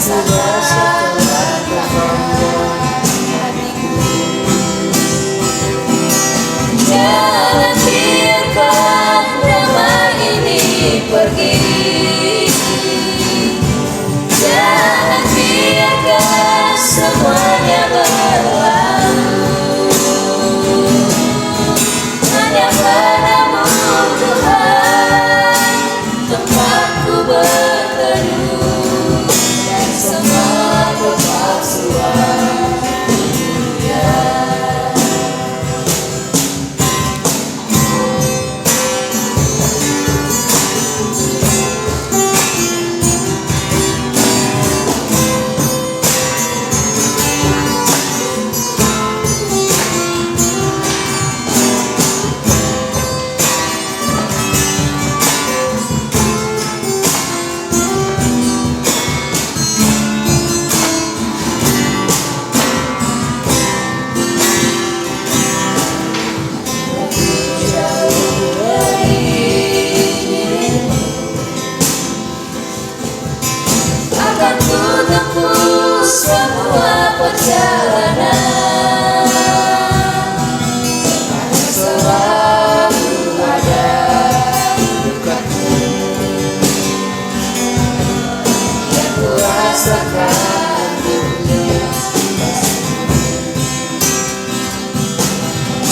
setelah berbohong hatiku. Jangan biarkan damai ini pergi. Jangan biarkan semuanya berlalu. Hanya padamu Tuhan tempatku berteduh dari semua kepalsuan dunia. Akan ku tempuh semua perjalanan, akan selalu ada dekatmu yang ku rasakan dunia.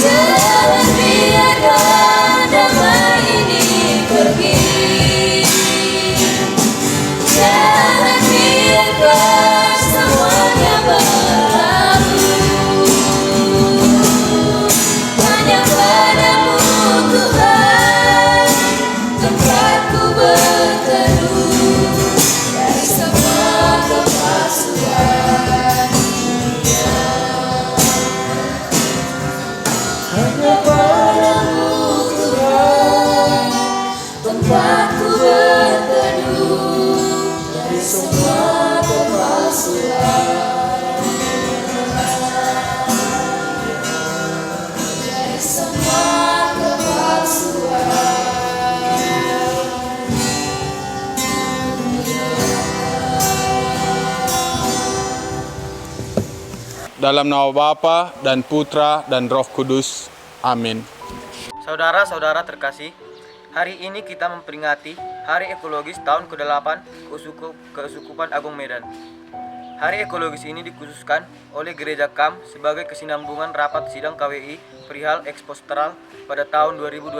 Jangan biarkan damai ini pergi. Jangan biarkan semuanya berlalu. Hanya padamu Tuhan tempatku berteduh dari semua kepalsuan dunia. Hanya padamu Tuhan tempatku berteduh dari semua kepalsuan, dari semua kepalsuan. Dalam nama Bapa dan Putra dan Roh Kudus. Amin. Saudara-saudara terkasih, hari ini kita memperingati Hari Ekologis tahun ke-8 Keuskupan Agung Medan. Hari ekologis ini dikhususkan oleh Gereja KAM sebagai kesinambungan rapat sidang KWI perihal ekspostral pada tahun 2012.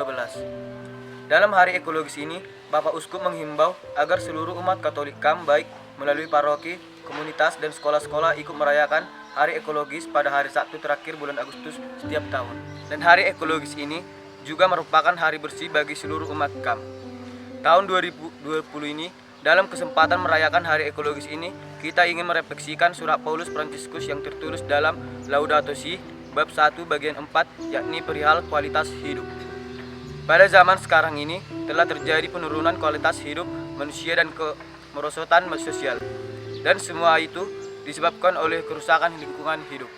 Dalam hari ekologis ini, Bapak Uskup menghimbau agar seluruh umat Katolik KAM baik melalui paroki, komunitas, dan sekolah-sekolah ikut merayakan Hari Ekologis pada hari Sabtu terakhir bulan Agustus setiap tahun. Dan hari ekologis ini juga merupakan hari bersih bagi seluruh umat KAM. Tahun 2020 ini, dalam kesempatan merayakan Hari Ekologis ini, kita ingin merefleksikan surat Paulus Fransiskus yang tertulis dalam Laudato Si, bab 1 bagian 4, yakni perihal kualitas hidup. Pada zaman sekarang ini, telah terjadi penurunan kualitas hidup manusia dan kemerosotan sosial. Dan semua itu disebabkan oleh kerusakan lingkungan hidup.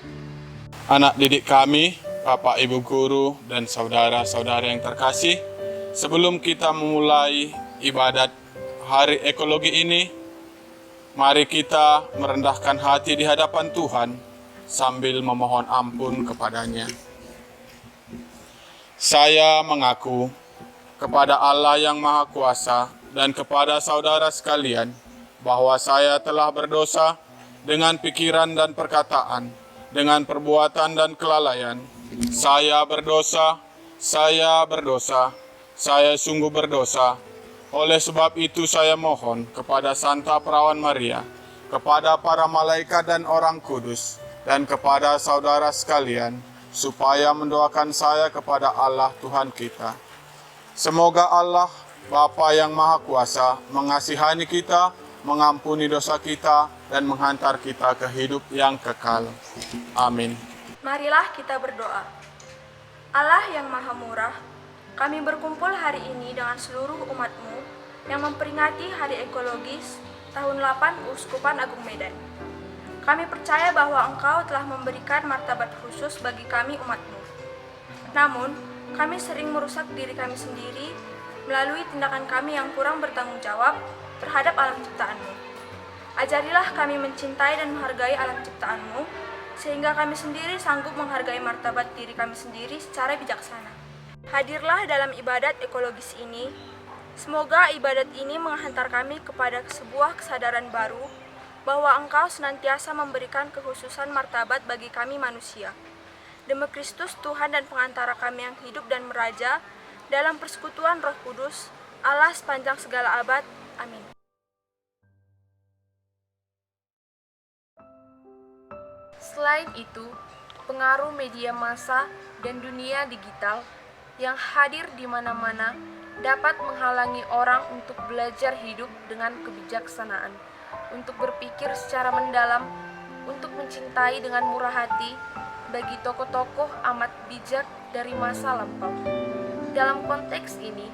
Anak didik kami, Bapak Ibu Guru, dan saudara-saudara yang terkasih, sebelum kita memulai ibadat Hari Ekologi ini, mari kita merendahkan hati di hadapan Tuhan sambil memohon ampun kepadanya. Saya mengaku kepada Allah yang Maha Kuasa dan kepada saudara sekalian bahwa saya telah berdosa dengan pikiran dan perkataan, dengan perbuatan dan kelalaian. Saya berdosa, saya sungguh berdosa. Oleh sebab itu saya mohon kepada Santa Perawan Maria, kepada para malaikat dan orang kudus, dan kepada saudara sekalian, supaya mendoakan saya kepada Allah Tuhan kita. Semoga Allah, Bapa yang Maha Kuasa, mengasihani kita, mengampuni dosa kita, dan menghantar kita ke hidup yang kekal. Amin. Marilah kita berdoa. Allah yang Maha Murah, kami berkumpul hari ini dengan seluruh umat-Mu yang memperingati Hari Ekologis tahun 8 Keuskupan Agung Medan. Kami percaya bahwa Engkau telah memberikan martabat khusus bagi kami umat-Mu. Namun, kami sering merusak diri kami sendiri melalui tindakan kami yang kurang bertanggung jawab terhadap alam ciptaan-Mu. Ajarilah kami mencintai dan menghargai alam ciptaan-Mu, sehingga kami sendiri sanggup menghargai martabat diri kami sendiri secara bijaksana. Hadirlah dalam ibadat ekologis ini. Semoga ibadat ini menghantar kami kepada sebuah kesadaran baru bahwa Engkau senantiasa memberikan kekhususan martabat bagi kami manusia. Demi Kristus Tuhan dan pengantara kami yang hidup dan meraja dalam persekutuan Roh Kudus, Allah sepanjang segala abad. Amin. Selain itu, pengaruh media massa dan dunia digital yang hadir di mana-mana dapat menghalangi orang untuk belajar hidup dengan kebijaksanaan, untuk berpikir secara mendalam, untuk mencintai dengan murah hati bagi tokoh-tokoh amat bijak dari masa lampau. Dalam konteks ini,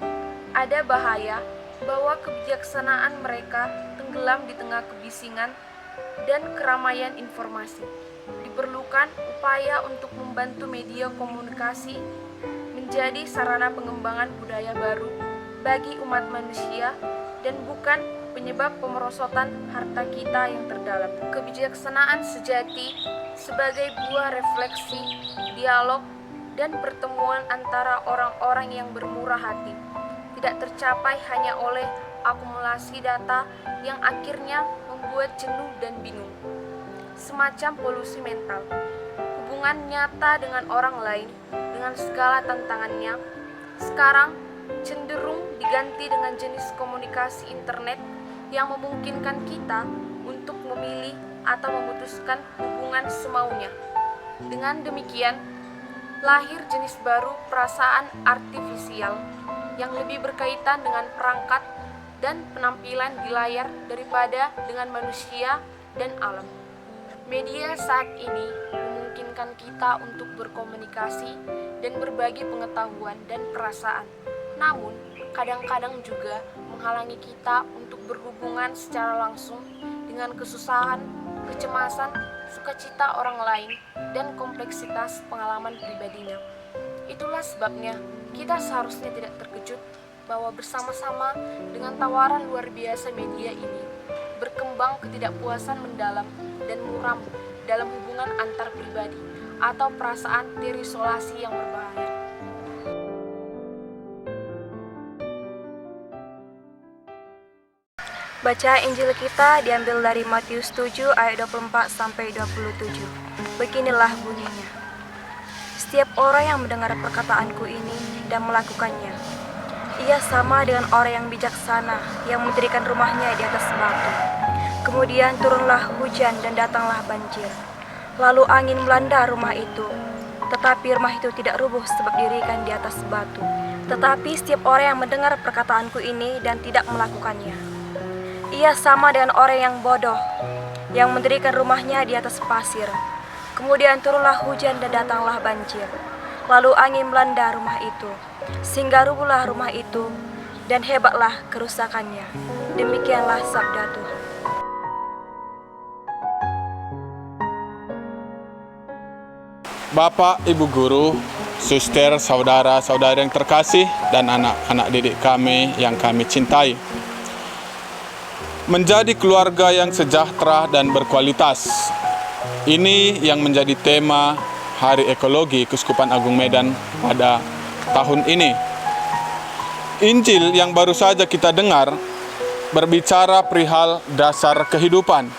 ada bahaya bahwa kebijaksanaan mereka tenggelam di tengah kebisingan dan keramaian informasi. Diperlukan upaya untuk membantu media komunikasi menjadi sarana pengembangan budaya baru bagi umat manusia dan bukan penyebab pemerosotan harta kita yang terdalam. Kebijaksanaan sejati sebagai buah refleksi, dialog, dan pertemuan antara orang-orang yang bermurah hati, tidak tercapai hanya oleh akumulasi data yang akhirnya membuat jenuh dan bingung. Semacam polusi mental, hubungan nyata dengan orang lain dengan segala tantangannya, sekarang cenderung diganti dengan jenis komunikasi internet yang memungkinkan kita untuk memilih atau memutuskan hubungan semaunya. Dengan demikian, lahir jenis baru perasaan artifisial yang lebih berkaitan dengan perangkat dan penampilan di layar daripada dengan manusia dan alam. Media saat ini memungkinkan kita untuk berkomunikasi dan berbagi pengetahuan dan perasaan. Namun, kadang-kadang juga menghalangi kita untuk berhubungan secara langsung dengan kesusahan, kecemasan, sukacita orang lain, dan kompleksitas pengalaman pribadinya. Itulah sebabnya kita seharusnya tidak terkejut bahwa bersama-sama dengan tawaran luar biasa media ini, berkembang ketidakpuasan mendalam dan muram dalam hubungan antar pribadi atau perasaan terisolasi yang berbahaya. Baca Injil kita diambil dari Matius 7 ayat 24 sampai 27. Beginilah bunyinya. Setiap orang yang mendengar perkataanku ini dan melakukannya, ia sama dengan orang yang bijaksana yang mendirikan rumahnya di atas batu. Kemudian turunlah hujan dan datanglah banjir. Lalu angin melanda rumah itu. Tetapi rumah itu tidak rubuh sebab didirikan di atas batu. Tetapi setiap orang yang mendengar perkataanku ini dan tidak melakukannya, ia sama dengan orang yang bodoh yang mendirikan rumahnya di atas pasir. Kemudian turunlah hujan dan datanglah banjir. Lalu angin melanda rumah itu, sehingga rubuhlah rumah itu, dan hebatlah kerusakannya. Demikianlah sabda Tuhan. Bapak, Ibu Guru, suster, saudara-saudara yang terkasih, dan anak-anak didik kami yang kami cintai. Menjadi keluarga yang sejahtera dan berkualitas. Ini yang menjadi tema Hari Ekologi Keuskupan Agung Medan pada tahun ini. Injil yang baru saja kita dengar berbicara perihal dasar kehidupan.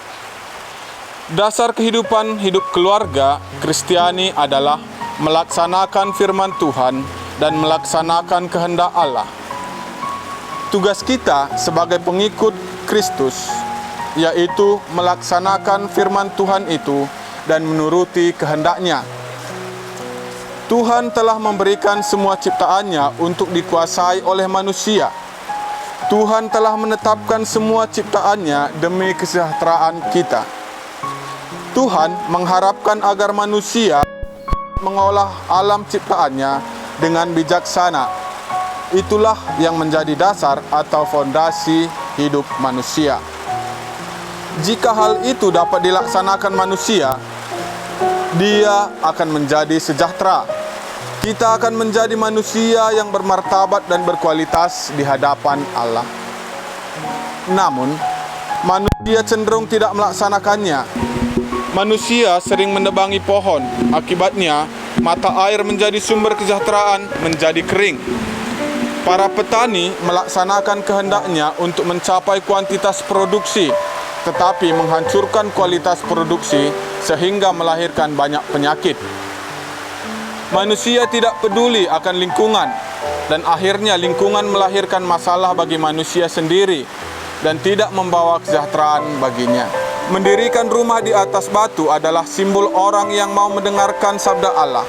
Dasar kehidupan hidup keluarga Kristiani adalah melaksanakan firman Tuhan dan melaksanakan kehendak Allah. Tugas kita sebagai pengikut Kristus yaitu melaksanakan firman Tuhan itu dan menuruti kehendak-Nya. Tuhan telah memberikan semua ciptaannya untuk dikuasai oleh manusia. Tuhan telah menetapkan semua ciptaannya demi kesejahteraan kita. Tuhan mengharapkan agar manusia mengolah alam ciptaannya dengan bijaksana. Itulah yang menjadi dasar atau fondasi hidup manusia. Jika hal itu dapat dilaksanakan manusia, dia akan menjadi sejahtera. Kita akan menjadi manusia yang bermartabat dan berkualitas di hadapan Allah. Namun, manusia cenderung tidak melaksanakannya. Manusia sering menebangi pohon, akibatnya mata air menjadi sumber kesejahteraan menjadi kering. Para petani melaksanakan kehendaknya untuk mencapai kuantitas produksi, tetapi menghancurkan kualitas produksi sehingga melahirkan banyak penyakit. Manusia tidak peduli akan lingkungan, dan akhirnya lingkungan melahirkan masalah bagi manusia sendiri dan tidak membawa kesejahteraan baginya. Mendirikan rumah di atas batu adalah simbol orang yang mau mendengarkan sabda Allah.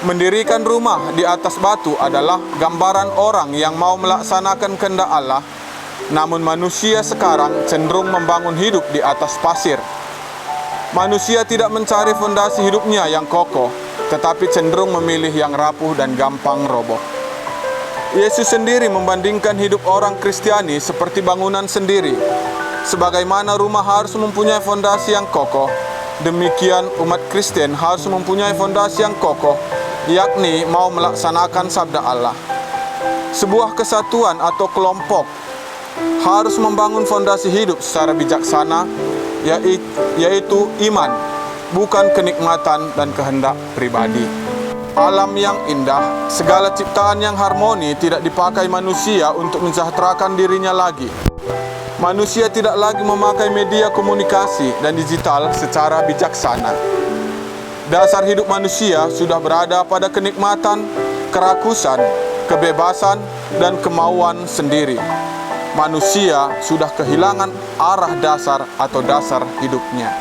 Mendirikan rumah di atas batu adalah gambaran orang yang mau melaksanakan kehendak Allah. Namun manusia sekarang cenderung membangun hidup di atas pasir. Manusia tidak mencari fondasi hidupnya yang kokoh, tetapi cenderung memilih yang rapuh dan gampang roboh. Yesus sendiri membandingkan hidup orang Kristiani seperti bangunan sendiri. Sebagaimana rumah harus mempunyai fondasi yang kokoh, demikian umat Kristen harus mempunyai fondasi yang kokoh, yakni mau melaksanakan sabda Allah. Sebuah kesatuan atau kelompok harus membangun fondasi hidup secara bijaksana, yaitu iman, bukan kenikmatan dan kehendak pribadi. Alam yang indah, segala ciptaan yang harmoni tidak dipakai manusia untuk mensejahterakan dirinya lagi. Manusia tidak lagi memakai media komunikasi dan digital secara bijaksana. Dasar hidup manusia sudah berada pada kenikmatan, kerakusan, kebebasan, dan kemauan sendiri. Manusia sudah kehilangan arah dasar atau dasar hidupnya.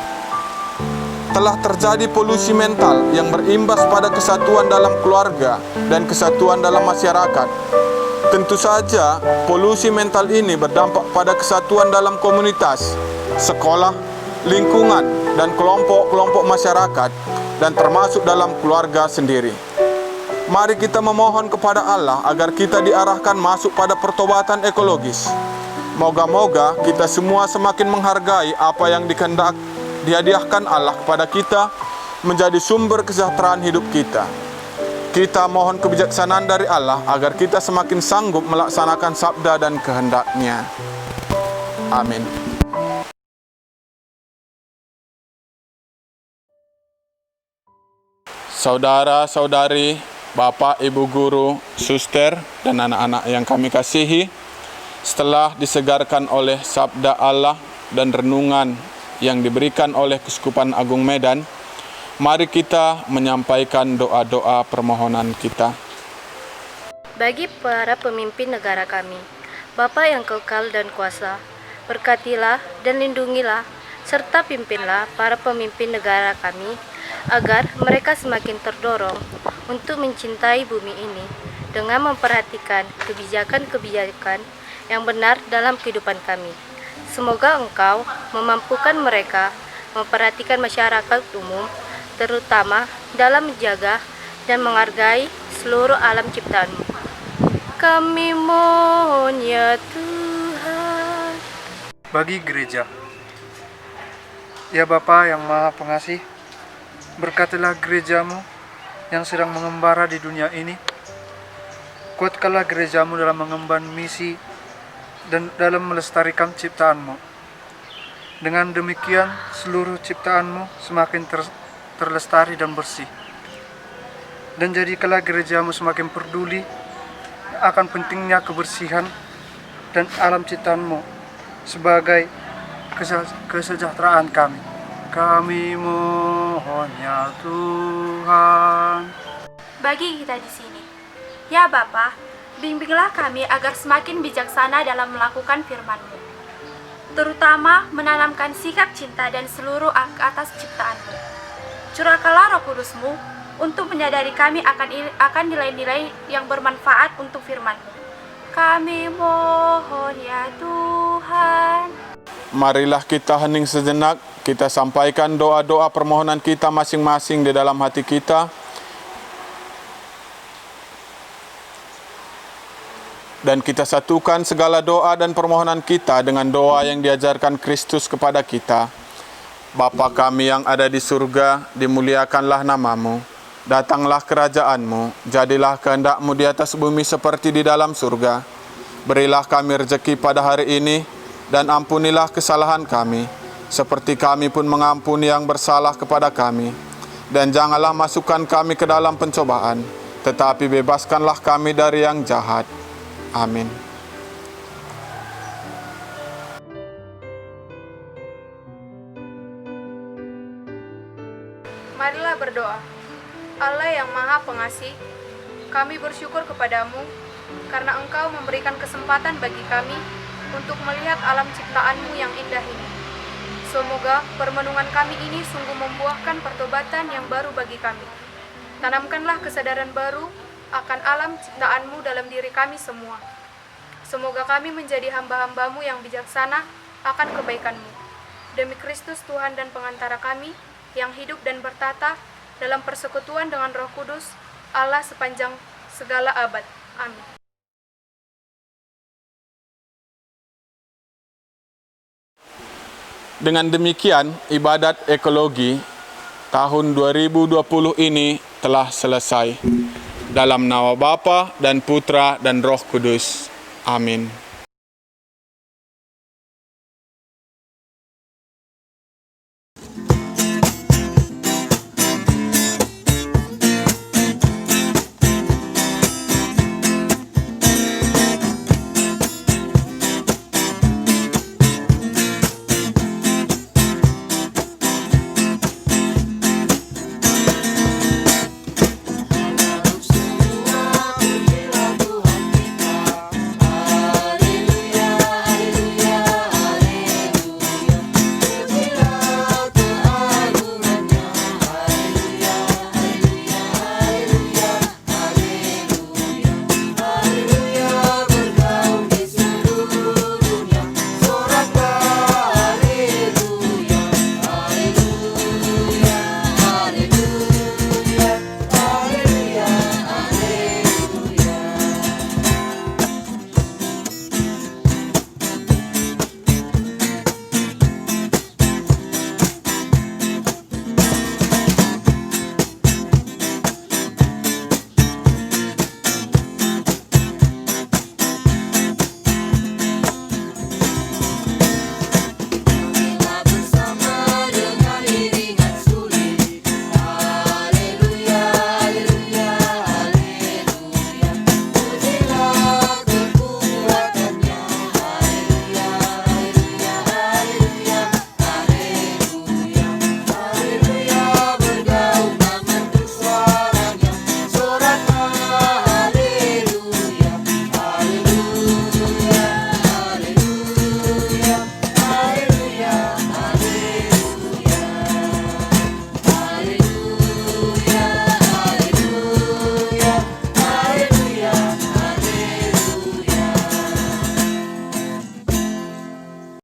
Telah terjadi polusi mental yang berimbas pada kesatuan dalam keluarga dan kesatuan dalam masyarakat. Tentu saja, polusi mental ini berdampak pada kesatuan dalam komunitas, sekolah, lingkungan, dan kelompok-kelompok masyarakat, dan termasuk dalam keluarga sendiri. Mari kita memohon kepada Allah agar kita diarahkan masuk pada pertobatan ekologis. Moga-moga kita semua semakin menghargai apa yang dihadiahkan Allah kepada kita menjadi sumber kesejahteraan hidup kita. Kita mohon kebijaksanaan dari Allah agar kita semakin sanggup melaksanakan sabda dan kehendak-Nya. Amin. Saudara-saudari, Bapak, Ibu guru, suster, dan anak-anak yang kami kasihi, setelah disegarkan oleh sabda Allah dan renungan yang diberikan oleh Keuskupan Agung Medan, mari kita menyampaikan doa-doa permohonan kita. Bagi para pemimpin negara kami, Bapa yang kekal dan kuasa, berkatilah dan lindungilah, serta pimpinlah para pemimpin negara kami, agar mereka semakin terdorong untuk mencintai bumi ini, dengan memperhatikan kebijakan-kebijakan yang benar dalam kehidupan kami. Semoga Engkau memampukan mereka memperhatikan masyarakat umum, terutama dalam menjaga dan menghargai seluruh alam ciptaan-Mu. Kami mohon ya Tuhan. Bagi gereja, ya Bapa yang Maha Pengasih, berkatilah gereja-Mu yang sedang mengembara di dunia ini. Kuatkanlah gereja-Mu dalam mengemban misi dan dalam melestarikan ciptaan-Mu. Dengan demikian, seluruh ciptaan-Mu semakin terlestari dan bersih. Dan jadikanlah gereja-Mu semakin peduli akan pentingnya kebersihan dan alam ciptaan-Mu sebagai kesejahteraan kami. Kami mohon ya Tuhan. Bagi kita di sini, ya Bapa, bimbinglah kami agar semakin bijaksana dalam melakukan firman-Mu, terutama menanamkan sikap cinta dan seluruh atas ciptaan-Mu. Curahkanlah Roh Kudus-Mu untuk menyadari kami akan nilai-nilai yang bermanfaat untuk firman-Mu. Kami mohon ya Tuhan. Marilah kita hening sejenak, kita sampaikan doa-doa permohonan kita masing-masing di dalam hati kita. Dan kita satukan segala doa dan permohonan kita dengan doa yang diajarkan Kristus kepada kita. Bapa kami yang ada di surga, dimuliakanlah nama-Mu. Datanglah kerajaan-Mu, jadilah kehendak-Mu di atas bumi seperti di dalam surga. Berilah kami rezeki pada hari ini, dan ampunilah kesalahan kami, seperti kami pun mengampuni yang bersalah kepada kami. Dan janganlah masukkan kami ke dalam pencobaan, tetapi bebaskanlah kami dari yang jahat. Amin. Marilah berdoa. Allah yang Maha Pengasih, kami bersyukur kepadamu karena Engkau memberikan kesempatan bagi kami untuk melihat alam ciptaan-Mu yang indah ini. Semoga permenungan kami ini sungguh membuahkan pertobatan yang baru bagi kami. Tanamkanlah kesadaran baru akan alam ciptaan-Mu dalam diri kami semua. Semoga kami menjadi hamba-hamba-Mu yang bijaksana akan kebaikan-Mu. Demi Kristus Tuhan dan pengantara kami, yang hidup dan bertata dalam persekutuan dengan Roh Kudus, Allah sepanjang segala abad. Amin. Dengan demikian, ibadat ekologi tahun 2020 ini telah selesai. Dalam nama Bapa dan Putra dan Roh Kudus. Amin.